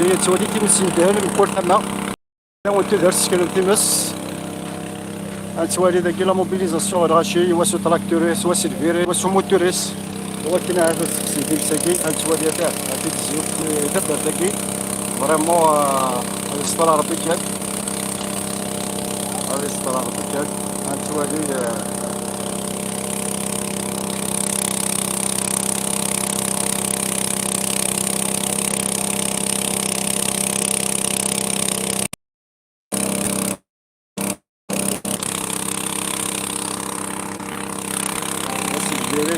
جاي تولي تيمس يدهن نقول حنا وانت دار سكن تيمس تولي ذاك لا موبيليزاسيون الغاشي واسو تراكتوريس واسو الفيري واسو موتوريس ولكن هذا السكسي ديال ساكي تولي هذا هذيك الزيوت دار ذاكي فريمون هذا سطر ربي كان هذا سطر ربي كان تولي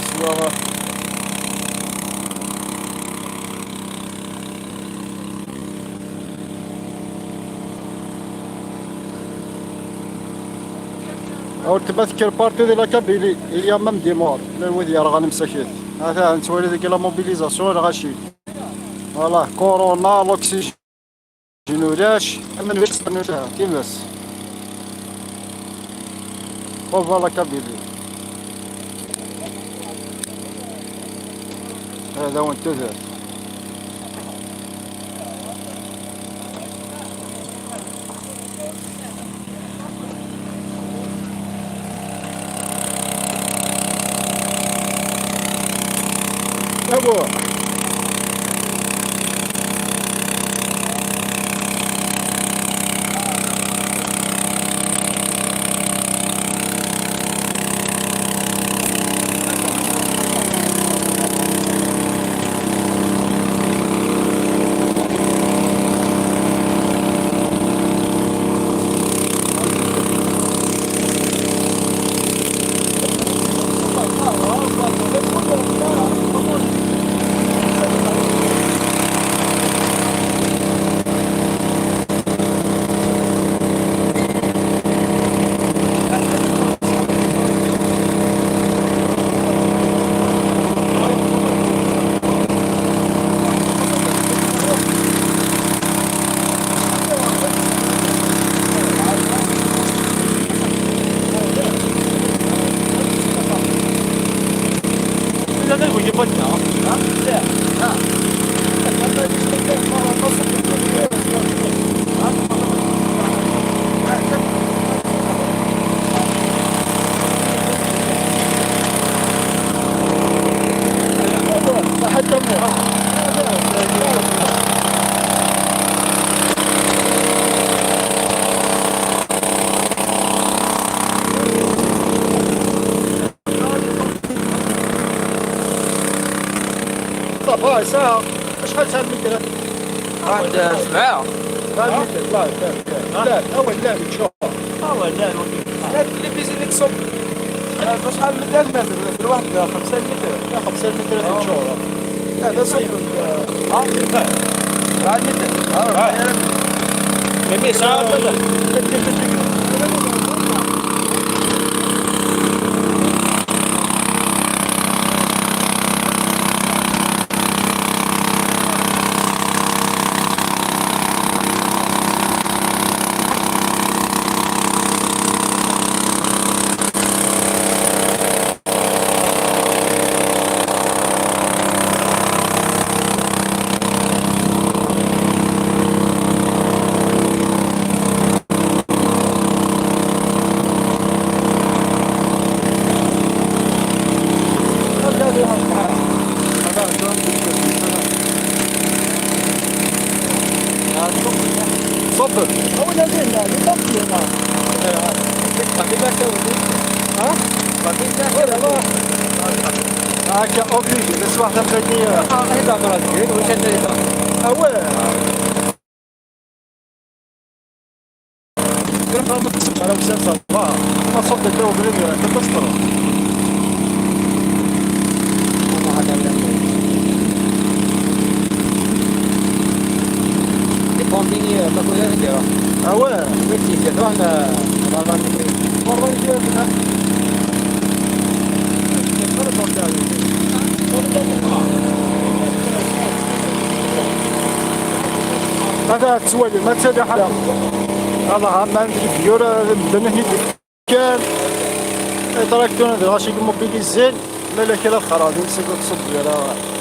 سوا او تبذكر بارتي ديال كابيلي il y a même des morts لا الوادي راه غنمسكيت هذا نتولي ديك لا موبيليزاسيون غاشي فوالا كورونا لوكسيجين ولاش من ويرس كيماس فوالا كابيلي هذا وانت ذا ابو صافا ساعة شحال ساعة المدرة؟ واحد 7 لا أول لا شوف لا اللي بيزي لك صب شحال من المتر في الواحد 5 متر لا 5 متر تمشوا لا ده صب بعد متر ميمي ساعة صبر أولا زين لا يطفي هنا هاكا اوبليجي بس واحدة بقية هيدا مراتي وش هيدا أول أنا مش هنسى ما صدق لو بريمير أنت تسطر Continue la cogliere أول questi si trovano davanti مرة يجيبنا هذا تسوي ما تسوي حاجة هذا هم عندي فيورا بدنا كان تراكتون هذا غاشي موبيليزين مالك لا خراج نسيت تصب ولا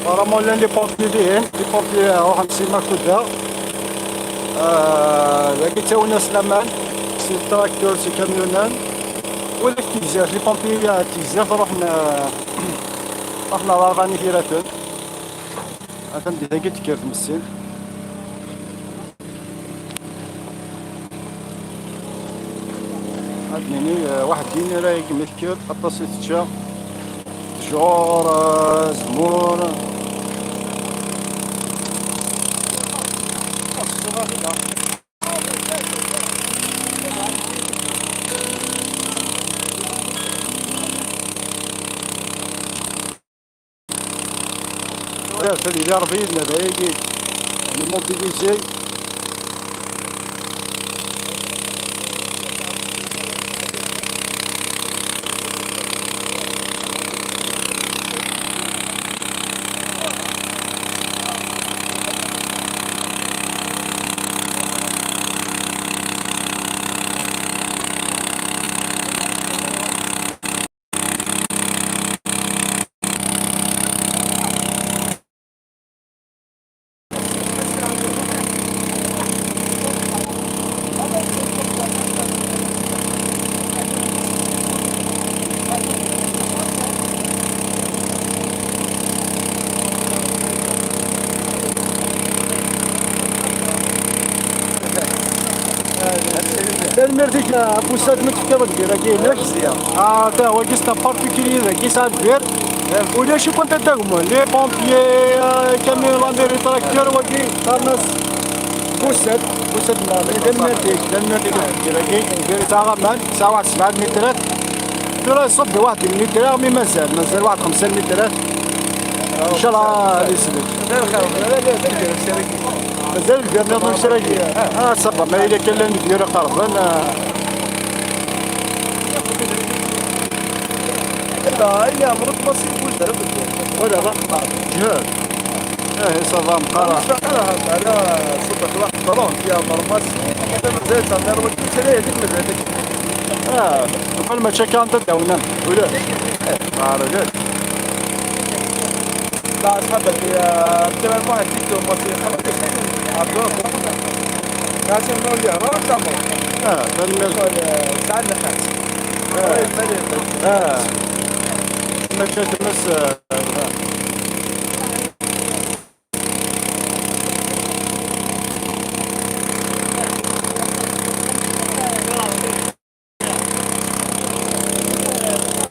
ابارامون لي بومبيين لي بومبي راهم نسيما كدا باقي تاو ناس لامان سي تراكتور سي كاميونان ولا تيزاف لي بومبي تيزاف رحنا راني كيراتون هاتم دي هاكي تكير في مسين هادنيني واحد ديني راه كيما تكير اطاسي تشا جور زمور فالإذا ربينا باقي الموبيليزي المرديك بوسات متفكر دير كاين مزيان تا هو كيستا بارتيكولير كيسا دير ولا شي كنت تاهما لي بومبيي كاميون لانديري تراكتور وكي طارناس بوسات المرديك دير دير تاع غمان ساعة واحد 7 مترات ترى يصب واحد المتر مي مازال واحد 5 مترات ان شاء الله يسلك مازال الفيرنا ضمن شراكي صبا ما إلا كان ندير قربا لا إلا مرت بسيط ولا ولا راه جهاد صافا مقارا على صبت واحد طالون فيها مرمس هذا مازال تنهار وكيل سلايه ديك هذاك قبل ما تشكى انت داونا ولا رجال لا أصحابك كمان واحد تيجي ومصير خلص عبدالله كاسم نولي ما تعمل ساعدنا خمس ما كانت الناس